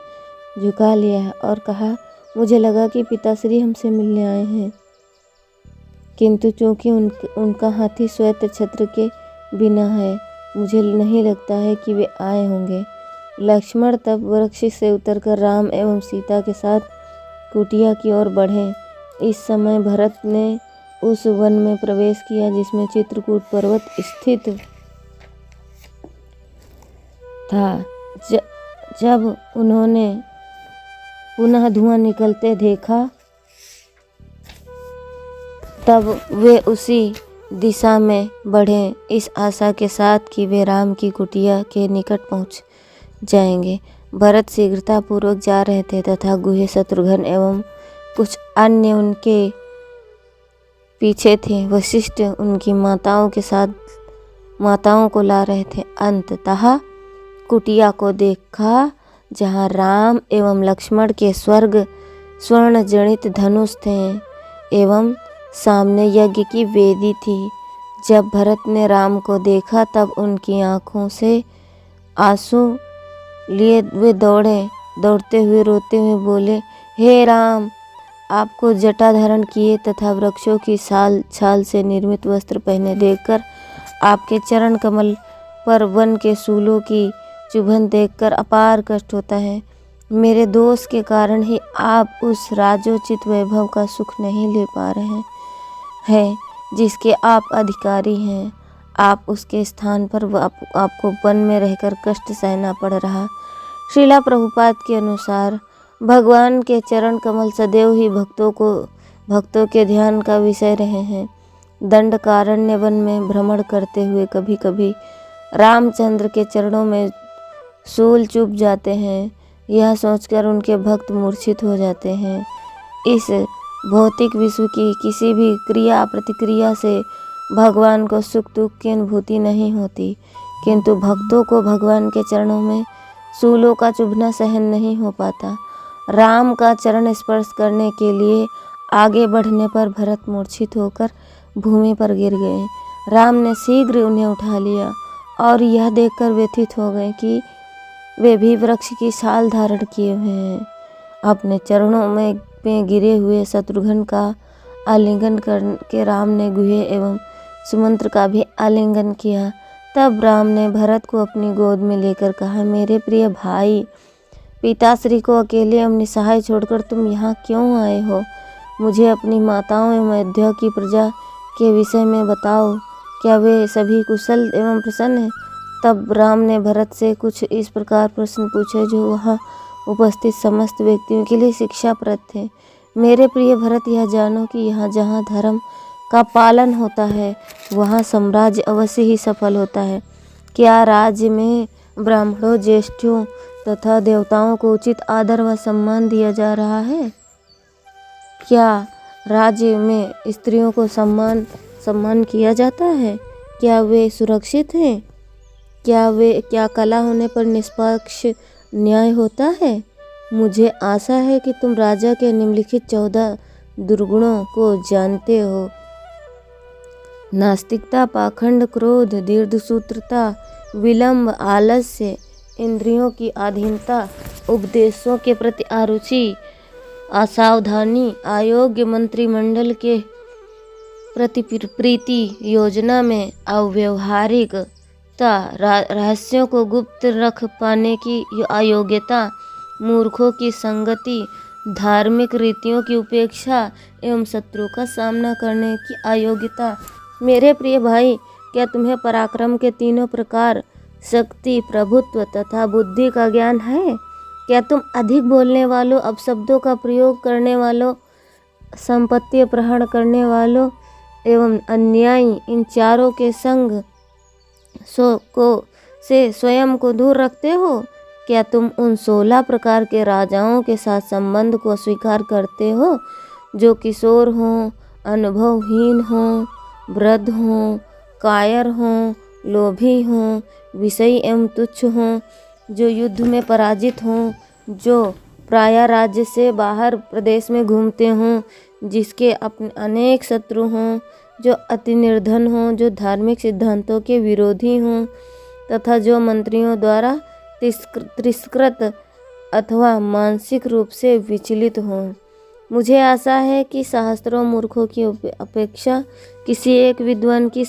झुका लिया और कहा, मुझे लगा कि पिताश्री हमसे मिलने आए हैं, किंतु चूंकि उनका हाथी श्वेत छत्र के बिना है, मुझे नहीं लगता है कि वे आए होंगे। लक्ष्मण तब वृक्ष से उतरकर राम एवं सीता के साथ कुटिया की ओर बढ़े। इस समय भरत ने उस वन में प्रवेश किया जिसमें चित्रकूट पर्वत स्थित था। जब उन्होंने पुनः धुआं निकलते देखा तब वे उसी दिशा में बढ़े, इस आशा के साथ कि वे राम की कुटिया के निकट पहुंच जाएंगे। भरत शीघ्रतापूर्वक जा रहे थे तथा गुहे, शत्रुघ्न एवं कुछ अन्य उनके पीछे थे। वशिष्ठ उनकी माताओं को ला रहे थे। अंततः कुटिया को देखा जहाँ राम एवं लक्ष्मण के स्वर्ण जनित धनुष थे एवं सामने यज्ञ की वेदी थी। जब भरत ने राम को देखा तब उनकी आंखों से आंसू लिए वे दौड़ते हुए रोते हुए बोले, हे राम, आपको जटा धारण किए तथा वृक्षों की छाल से निर्मित वस्त्र पहने देखकर, आपके चरण कमल पर वन के सूलों की चुभन देखकर अपार कष्ट होता है। मेरे दोष के कारण ही आप उस राजोचित वैभव का सुख नहीं ले पा रहे हैं जिसके आप अधिकारी हैं। आप उसके स्थान पर आपको वन में रहकर कष्ट सहना पड़ रहा। श्रीला प्रभुपाद के अनुसार भगवान के चरण कमल सदैव ही भक्तों के ध्यान का विषय रहे हैं। दंडकारण्य वन में भ्रमण करते हुए कभी कभी रामचंद्र के चरणों में सूल चुभ जाते हैं। यह सोचकर उनके भक्त मूर्छित हो जाते हैं। इस भौतिक विश्व की किसी भी क्रिया प्रतिक्रिया से भगवान को सुख दुख की अनुभूति नहीं होती, किंतु भक्तों को भगवान के चरणों में सूलों का चुभना सहन नहीं हो पाता। राम का चरण स्पर्श करने के लिए आगे बढ़ने पर भरत मूर्छित होकर भूमि पर गिर गए। राम ने शीघ्र उन्हें उठा लिया और यह देखकर व्यथित हो गए कि वे भी वृक्ष की छाल धारण किए हुए हैं। अपने चरणों में गिरे हुए शत्रुघ्न का आलिंगन करके राम ने गुहे एवं सुमंत्र का भी आलिंगन किया। तब राम ने भरत को अपनी गोद में लेकर कहा, मेरे प्रिय भाई, पिताश्री को अकेले एवं निसहाय छोड़कर तुम यहाँ क्यों आए हो? मुझे अपनी माताओं एवं अयोध्या की प्रजा के विषय में बताओ, क्या वे सभी कुशल एवं प्रसन्न हैं? तब राम ने भरत से कुछ इस प्रकार प्रश्न पूछे जो वहाँ उपस्थित समस्त व्यक्तियों के लिए शिक्षाप्रद थे। मेरे प्रिय भरत, यह जानो कि यहाँ जहाँ धर्म का पालन होता है वहाँ साम्राज्य अवश्य ही सफल होता है। क्या राज्य में ब्राह्मणों, ज्येष्ठों तथा देवताओं को उचित आदर व सम्मान दिया जा रहा है? क्या राज्य में स्त्रियों को सम्मान किया जाता है? क्या वे सुरक्षित हैं? क्या कला होने पर निष्पक्ष न्याय होता है? मुझे आशा है कि तुम राजा के निम्नलिखित 14 दुर्गुणों को जानते हो। नास्तिकता, पाखंड, क्रोध, दीर्घसूत्रता, विलंब, आलस्य, इंद्रियों की अधीनता, उपदेशों के प्रति अरुचि, असावधानी, अयोग्य, मंत्रिमंडल के प्रति प्रीति, योजना में अव्यवहारिकता, रहस्यों को गुप्त रख पाने की अयोग्यता, मूर्खों की संगति, धार्मिक रीतियों की उपेक्षा एवं शत्रुओं का सामना करने की अयोग्यता। मेरे प्रिय भाई, क्या तुम्हें पराक्रम के तीनों प्रकार, शक्ति, प्रभुत्व तथा बुद्धि का ज्ञान है? क्या तुम अधिक बोलने वालों, अपशब्दों का प्रयोग करने वालों, संपत्ति अपहरण करने वालों, एवं अन्यायी इन चारों के संग से स्वयं को दूर रखते हो? क्या तुम उन 16 प्रकार के राजाओं के साथ संबंध को स्वीकार करते हो जो किशोर हों, अनुभवहीन हों, वृद्ध हों, कायर हों, लोभी हों, विषयी एवं तुच्छ हों, जो युद्ध में पराजित हों, जो प्रायः राज्य से बाहर प्रदेश में घूमते हों, जिसके अपने अनेक शत्रु हों, जो अति निर्धन हों, जो धार्मिक सिद्धांतों के विरोधी हों तथा जो मंत्रियों द्वारा तिरस्कृत अथवा मानसिक रूप से विचलित हों? मुझे आशा है कि सहस्त्रों मूर्खों की अपेक्षा किसी एक विद्वान की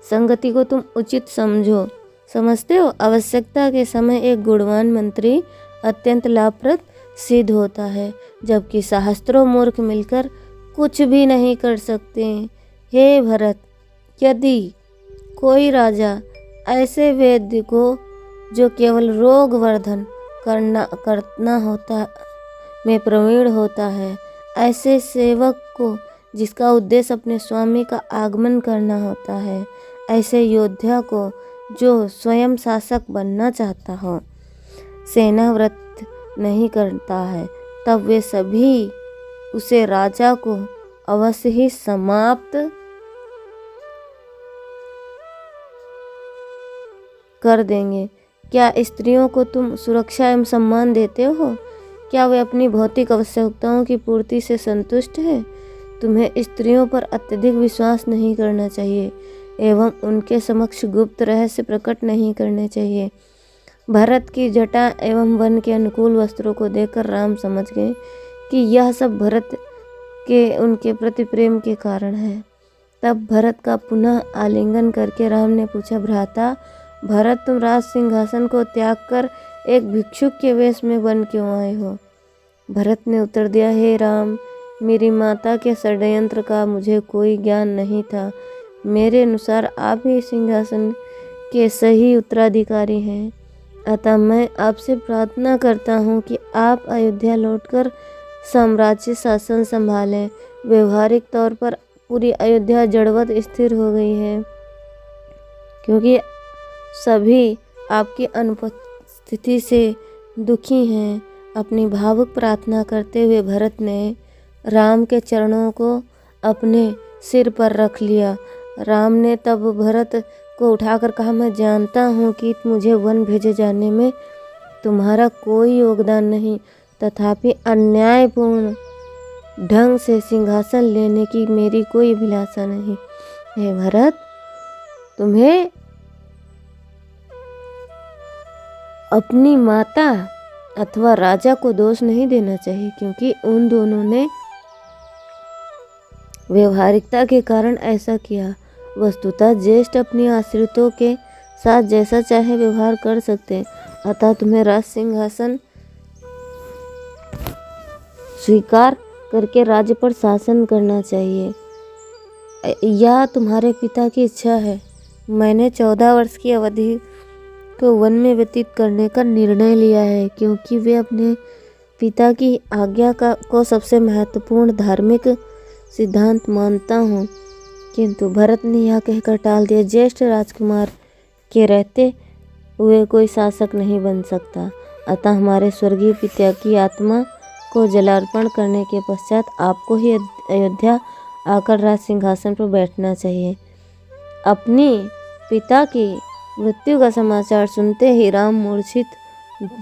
संगति को तुम उचित समझते हो। आवश्यकता के समय एक गुणवान मंत्री अत्यंत लाभप्रद सिद्ध होता है, जबकि सहस्त्रों मूर्ख मिलकर कुछ भी नहीं कर सकते। हे भरत, यदि कोई राजा ऐसे वैद्य को जो केवल रोग वर्धन करना होता में प्रवीण होता है, ऐसे सेवक को जिसका उद्देश्य अपने स्वामी का आगमन करना होता है, ऐसे योद्धा को जो स्वयं शासक बनना चाहता हो, सेना व्रत नहीं करता है, तब वे सभी उसे राजा को अवश्य ही समाप्त कर देंगे। क्या स्त्रियों को तुम सुरक्षा एवं सम्मान देते हो? क्या वे अपनी भौतिक आवश्यकताओं की पूर्ति से संतुष्ट हैं? तुम्हें स्त्रियों पर अत्यधिक विश्वास नहीं करना चाहिए एवं उनके समक्ष गुप्त रहस्य प्रकट नहीं करने चाहिए। भरत की जटा एवं वन के अनुकूल वस्त्रों को देखकर राम समझ गए कि यह सब भरत के उनके प्रति प्रेम के कारण है। तब भरत का पुनः आलिंगन करके राम ने पूछा, भ्राता भरत, तुम राज सिंहासन को त्याग कर एक भिक्षुक के वेश में बन क्यों आए हो? भरत ने उत्तर दिया, हे राम, मेरी माता के षड्यंत्र का मुझे कोई ज्ञान नहीं था। मेरे अनुसार आप ही सिंहासन के सही उत्तराधिकारी हैं, अतः मैं आपसे प्रार्थना करता हूँ कि आप अयोध्या लौटकर साम्राज्य शासन संभालें। व्यवहारिक तौर पर पूरी अयोध्या जड़वत स्थिर हो गई है, क्योंकि सभी आपकी अनुपस्थिति से दुखी हैं। अपनी भावुक प्रार्थना करते हुए भरत ने राम के चरणों को अपने सिर पर रख लिया। राम ने तब भरत को उठाकर कहा, मैं जानता हूँ कि मुझे वन भेजे जाने में तुम्हारा कोई योगदान नहीं, तथापि अन्यायपूर्ण ढंग से सिंहासन लेने की मेरी कोई अभिलाषा नहीं। हे भरत, तुम्हें अपनी माता अथवा राजा को दोष नहीं देना चाहिए, क्योंकि उन दोनों ने व्यवहारिकता के कारण ऐसा किया। वस्तुतः ज्येष्ठ अपनी आश्रितों के साथ जैसा चाहे व्यवहार कर सकते, अतः तुम्हें राज सिंहासन स्वीकार करके राज्य पर शासन करना चाहिए। यह तुम्हारे पिता की इच्छा है। मैंने 14 वर्ष की अवधि को वन में व्यतीत करने का निर्णय लिया है, क्योंकि वे अपने पिता की आज्ञा को सबसे महत्वपूर्ण धार्मिक सिद्धांत मानता हूँ। किंतु भरत ने यह कहकर टाल दिया, ज्येष्ठ राजकुमार के रहते हुए कोई शासक नहीं बन सकता, अतः हमारे स्वर्गीय पिता की आत्मा को जलार्पण करने के पश्चात आपको ही अयोध्या आकर राज सिंहासन पर बैठना चाहिए। अपनी पिता की मृत्यु का समाचार सुनते ही राम मूर्छित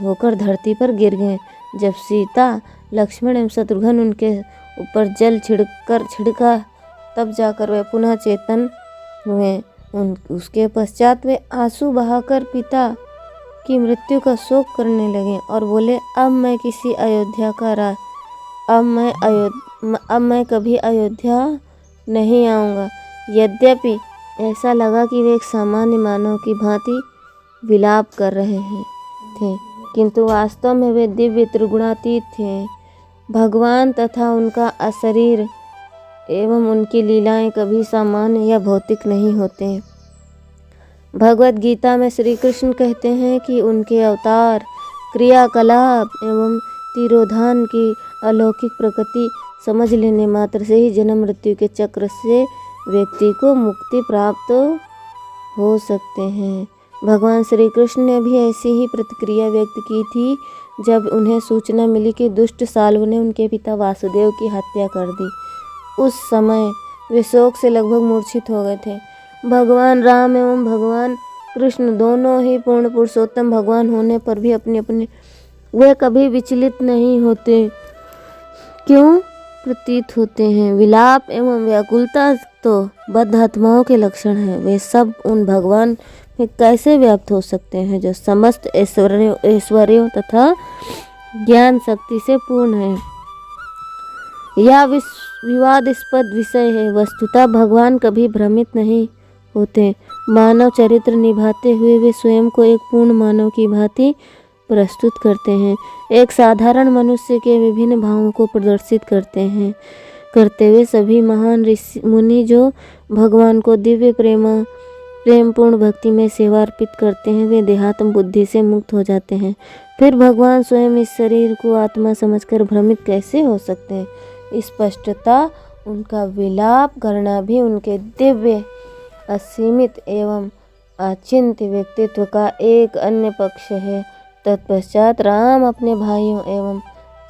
होकर धरती पर गिर गए। जब सीता, लक्ष्मण एवं शत्रुघ्न उनके ऊपर जल छिड़का तब जाकर वे पुनः चेतन हुए। उसके पश्चात वे आंसू बहाकर पिता की मृत्यु का शोक करने लगे और बोले, अब मैं कभी अयोध्या नहीं आऊँगा। यद्यपि ऐसा लगा कि वे एक सामान्य मानव की भांति विलाप कर रहे थे, किंतु वास्तव में वे दिव्य त्रिगुणातीत थे। भगवान तथा उनका अशरीर एवं उनकी लीलाएं कभी सामान्य या भौतिक नहीं होते। भगवत गीता में श्री कृष्ण कहते हैं कि उनके अवतार, क्रियाकलाप एवं तिरोधान की अलौकिक प्रकृति समझ लेने मात्र से ही जन्म मृत्यु के चक्र से व्यक्ति को मुक्ति प्राप्त हो सकते हैं। भगवान श्री कृष्ण ने भी ऐसी ही प्रतिक्रिया व्यक्त की थी जब उन्हें सूचना मिली कि दुष्ट साल्व ने उनके पिता वासुदेव की हत्या कर दी। उस समय वे शोक से लगभग मूर्छित हो गए थे। भगवान राम एवं भगवान कृष्ण दोनों ही पूर्ण पुरुषोत्तम भगवान होने पर भी अपने वे कभी विचलित नहीं होते, क्यों प्रतीत होते हैं। विलाप एवं व्याकुलता तो बद्ध आत्माओं के लक्षण हैं। वे सब उन भगवान में कैसे व्याप्त हो सकते हैं जो समस्त ऐश्वर्यों तथा ज्ञान शक्ति से पूर्ण है। यह विवादास्पद विषय है। वस्तुतः भगवान कभी भ्रमित नहीं होते। मानव चरित्र निभाते हुए वे स्वयं को एक पूर्ण मानव की भांति प्रस्तुत करते हैं। एक साधारण मनुष्य के विभिन्न भावों को प्रदर्शित करते हुए सभी महान ऋषि मुनि जो भगवान को दिव्य प्रेमपूर्ण भक्ति में सेवा अर्पित करते हैं, वे देहात्म बुद्धि से मुक्त हो जाते हैं। फिर भगवान स्वयं इस शरीर को आत्मा समझकर भ्रमित कैसे हो सकते हैं। स्पष्टता उनका विलाप करना भी उनके दिव्य असीमित एवं अचिंत्य व्यक्तित्व का एक अन्य पक्ष है। तत्पश्चात राम अपने भाइयों एवं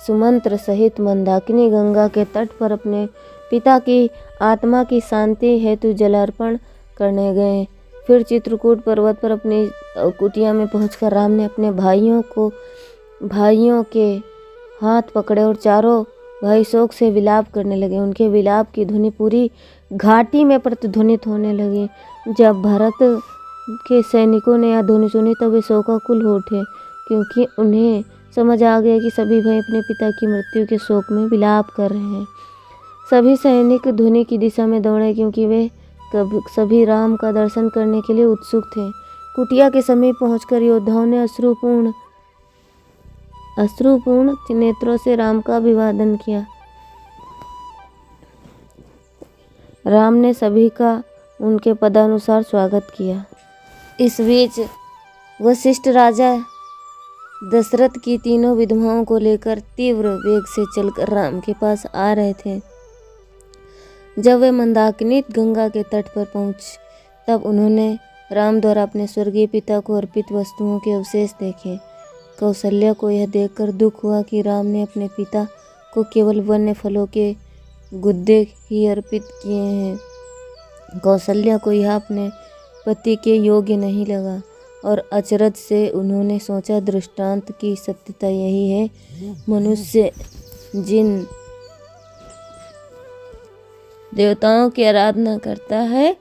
सुमंत्र सहित मंदाकिनी गंगा के तट पर अपने पिता की आत्मा की शांति हेतु जलार्पण करने गए। फिर चित्रकूट पर्वत पर अपनी कुटिया में पहुंचकर राम ने अपने भाइयों के हाथ पकड़े और चारों भाई शोक से विलाप करने लगे। उनके विलाप की ध्वनि पूरी घाटी में प्रतिध्वनित होने लगी। जब भरत के सैनिकों ने यह ध्वनि सुनी तब वे शोकाकुल हो उठे, क्योंकि उन्हें समझ आ गया कि सभी भाई अपने पिता की मृत्यु के शोक में विलाप कर रहे हैं। सभी सैनिक ध्वनि की दिशा में दौड़े, क्योंकि वे सभी राम का दर्शन करने के लिए उत्सुक थे। कुटिया के समीप पहुंचकर योद्धाओं ने अश्रुपूर्ण नेत्रों से राम का अभिवादन किया। राम ने सभी का उनके पदानुसार स्वागत किया। इस बीच वशिष्ठ राजा दशरथ की तीनों विधवाओं को लेकर तीव्र वेग से चलकर राम के पास आ रहे थे। जब वे मंदाकिनी गंगा के तट पर पहुंचे तब उन्होंने राम द्वारा अपने स्वर्गीय पिता को अर्पित वस्तुओं के अवशेष देखे। कौशल्या को यह देखकर दुख हुआ कि राम ने अपने पिता को केवल वन्य फलों के गुद्दे ही अर्पित किए हैं। कौशल्या को यह अपने पति के योग्य नहीं लगा और अचरज से उन्होंने सोचा, दृष्टांत की सत्यता यही है, मनुष्य जिन देवताओं की आराधना करता है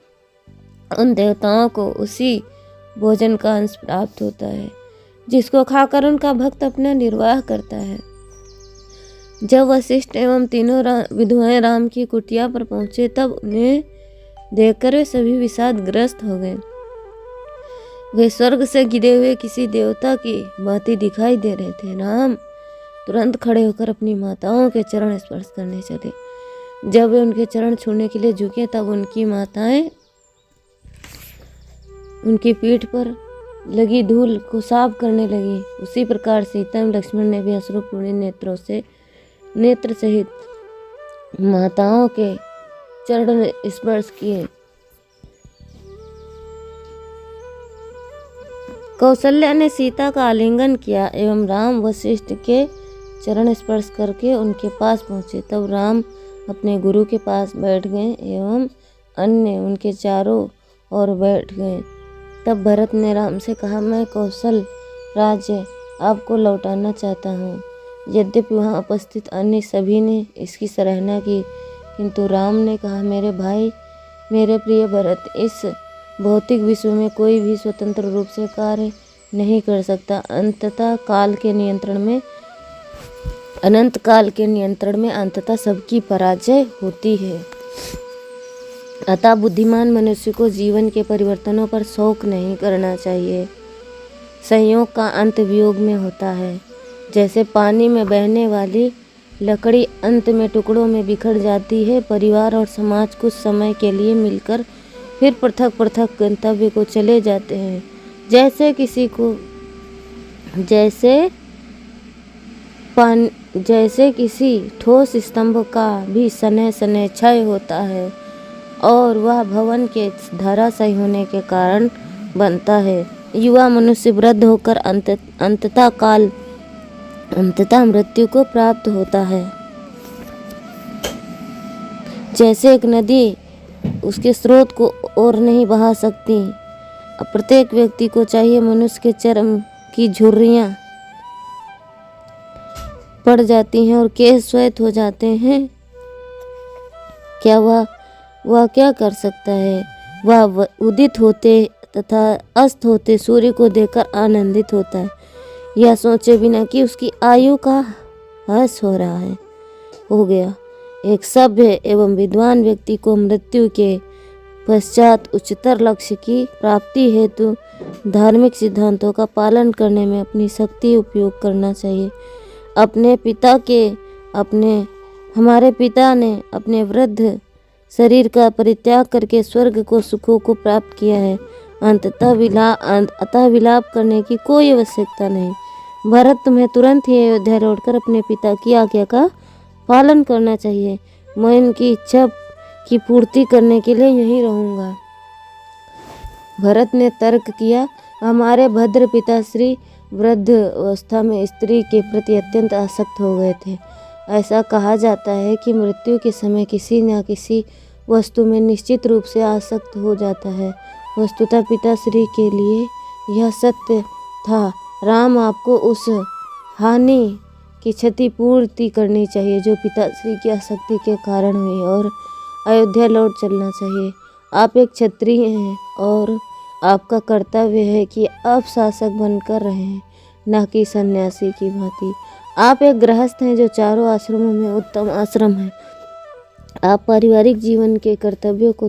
उन देवताओं को उसी भोजन का अंश प्राप्त होता है जिसको खाकर उनका भक्त अपना निर्वाह करता है। जब वशिष्ठ एवं तीनों विधवाएं राम की कुटिया पर पहुंचे तब उन्हें देखकर वे सभी विषादग्रस्त हो गए। वे स्वर्ग से गिरे हुए किसी देवता की भांति दिखाई दे रहे थे। राम तुरंत खड़े होकर अपनी माताओं के चरण स्पर्श करने चले। जब वे उनके चरण छूने के लिए झुके तब उनकी माताएं उनकी पीठ पर लगी धूल को साफ करने लगी। उसी प्रकार सीता एवं लक्ष्मण ने भी अश्रुपूर्ण नेत्र सहित माताओं के चरण स्पर्श किए। कौशल्या ने सीता का आलिंगन किया एवं राम वशिष्ठ के चरण स्पर्श करके उनके पास पहुँचे। तब राम अपने गुरु के पास बैठ गए एवं अन्य उनके चारों ओर बैठ गए। तब भरत ने राम से कहा, मैं कौशल राज्य आपको लौटाना चाहता हूँ। यद्यपि वहाँ उपस्थित अन्य सभी ने इसकी सराहना की, किंतु राम ने कहा, मेरे भाई, मेरे प्रिय भरत, इस भौतिक विश्व में कोई भी स्वतंत्र रूप से कार्य नहीं कर सकता। अनंत काल के नियंत्रण में अंततः सबकी पराजय होती है। अतः बुद्धिमान मनुष्य को जीवन के परिवर्तनों पर शोक नहीं करना चाहिए। संयोग का अंत वियोग में होता है। जैसे पानी में बहने वाली लकड़ी अंत में टुकड़ों में बिखर जाती है, परिवार और समाज कुछ समय के लिए मिलकर फिर पृथक पृथक गंतव्य को चले जाते हैं। जैसे पानी जैसे किसी ठोस स्तंभ का भी सने सने क्षय होता है और वह भवन के धराशायी होने के कारण बनता है। युवा मनुष्य वृद्ध होकर अंततः मृत्यु को प्राप्त होता है। जैसे एक नदी उसके स्रोत को और नहीं बहा सकती, अब प्रत्येक व्यक्ति को चाहिए मनुष्य के चर्म की झुर्रियां पड़ जाती हैं और केश श्वेत हो जाते हैं। क्या वह क्या कर सकता है? वह उदित होते तथा अस्त होते सूर्य को देखकर आनंदित होता है, यह सोचे बिना कि उसकी आयु का ह्रास हो गया। एक सभ्य एवं विद्वान व्यक्ति को मृत्यु के पश्चात उच्चतर लक्ष्य की प्राप्ति हेतु धार्मिक सिद्धांतों का पालन करने में अपनी शक्ति उपयोग करना चाहिए। हमारे पिता ने अपने वृद्ध शरीर का परित्याग करके स्वर्ग को सुखों को प्राप्त किया है। अतः विलाप करने की कोई आवश्यकता नहीं। भरत, तुम्हें तुरंत ही अयोध्या लौटकर अपने पिता की आज्ञा का पालन करना चाहिए। मैं इनकी इच्छा की पूर्ति करने के लिए यहीं रहूँगा। भरत ने तर्क किया, हमारे भद्र पिताश्री वृद्ध अवस्था में स्त्री के प्रति अत्यंत आसक्त हो गए थे। ऐसा कहा जाता है कि मृत्यु के समय किसी न किसी वस्तु में निश्चित रूप से आसक्त हो जाता है। वस्तुतः पिताश्री के लिए यह सत्य था। राम, आपको उस हानि की क्षतिपूर्ति करनी चाहिए जो पिताश्री की आसक्ति के कारण हुई और अयोध्या लौट चलना चाहिए। आप एक क्षत्रिय हैं और आपका कर्तव्य है कि आप शासक बनकर रहें, न कि सन्यासी की भांति। आप एक गृहस्थ हैं जो चारों आश्रमों में उत्तम आश्रम है। आप पारिवारिक जीवन के कर्तव्यों को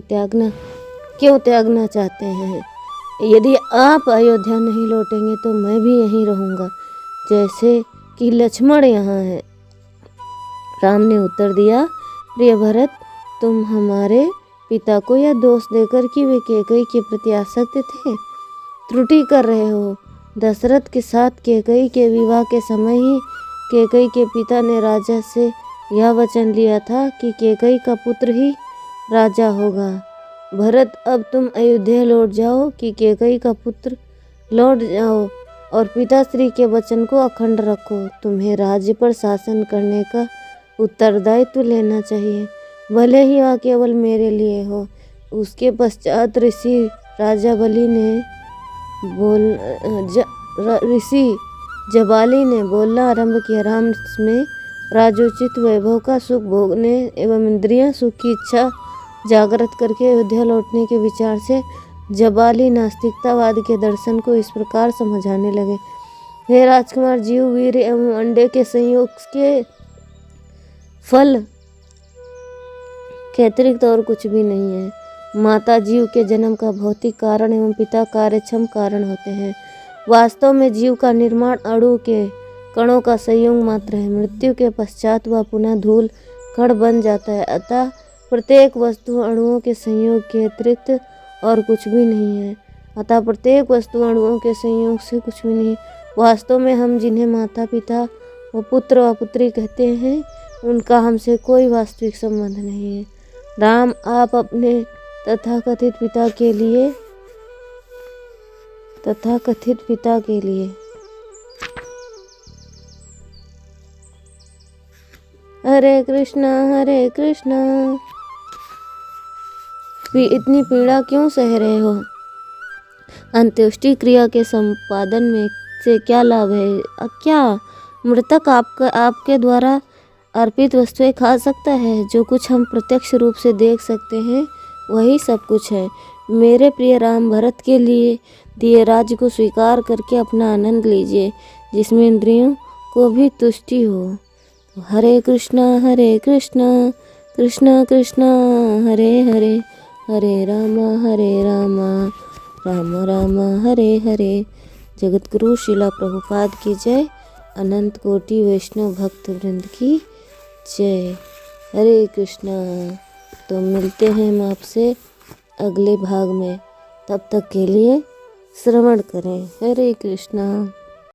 क्यों त्यागना चाहते हैं? यदि आप अयोध्या नहीं लौटेंगे तो मैं भी यहीं रहूँगा, जैसे कि लक्ष्मण यहाँ है। राम ने उत्तर दिया, प्रिय भरत, तुम हमारे पिता को यह दोष देकर कि वे कैकेयी के प्रति आसक्त थे त्रुटि कर रहे हो। दशरथ के साथ कैकेयी के विवाह के समय ही कैकेयी के पिता ने राजा से यह वचन लिया था कि कैकेयी का पुत्र ही राजा होगा। भरत, अब तुम अयोध्या लौट जाओ कि कैकेयी का पुत्र लौट जाओ और पिताश्री के वचन को अखंड रखो। तुम्हें राज्य पर शासन करने का उत्तरदायित्व लेना चाहिए, भले ही वह केवल मेरे लिए हो। उसके पश्चात ऋषि जबाली ने बोलना आरंभ किया। राम में राजोचित वैभव का सुख भोगने एवं इंद्रिय सुख की इच्छा जागृत करके अयोध्या लौटने के विचार से जबाली नास्तिकतावाद के दर्शन को इस प्रकार समझाने लगे, हे राजकुमार, जीव, वीर एवं अंडे के संयोग के फल के अतिरिक्त और कुछ भी नहीं है। माता जीव के जन्म का भौतिक कारण एवं पिता कार्यक्षम कारण होते हैं। वास्तव में जीव का निर्माण अणु के कणों का संयोग मात्र है। मृत्यु के पश्चात वह पुनः धूल कण बन जाता है। अतः प्रत्येक वस्तु अणुओं के संयोग के अतिरिक्त और कुछ भी नहीं है। कुछ भी नहीं। वास्तव में हम जिन्हें माता पिता व पुत्र व पुत्री कहते हैं, उनका हमसे कोई वास्तविक संबंध नहीं है। राम, आप अपने तथाकथित पिता के लिए हरे कृष्णा इतनी पीड़ा क्यों सह रहे हो? अंत्येष्टि क्रिया के संपादन में से क्या लाभ है? क्या मृतक आपके द्वारा अर्पित वस्तुएं खा सकता है? जो कुछ हम प्रत्यक्ष रूप से देख सकते हैं वही सब कुछ है। मेरे प्रिय राम, भरत के लिए दिए राज्य को स्वीकार करके अपना आनंद लीजिए, जिसमें इंद्रियों को भी तुष्टि हो। हरे कृष्णा कृष्णा कृष्णा हरे हरे, हरे राम राम राम हरे हरे। जगतगुरु श्रीला प्रभुपाद की जय। अनंत कोटि वैष्णव भक्त वृंद की जय। हरे कृष्णा। तो मिलते हैं हम आपसे अगले भाग में, तब तक के लिए श्रवण करें। हरे कृष्णा।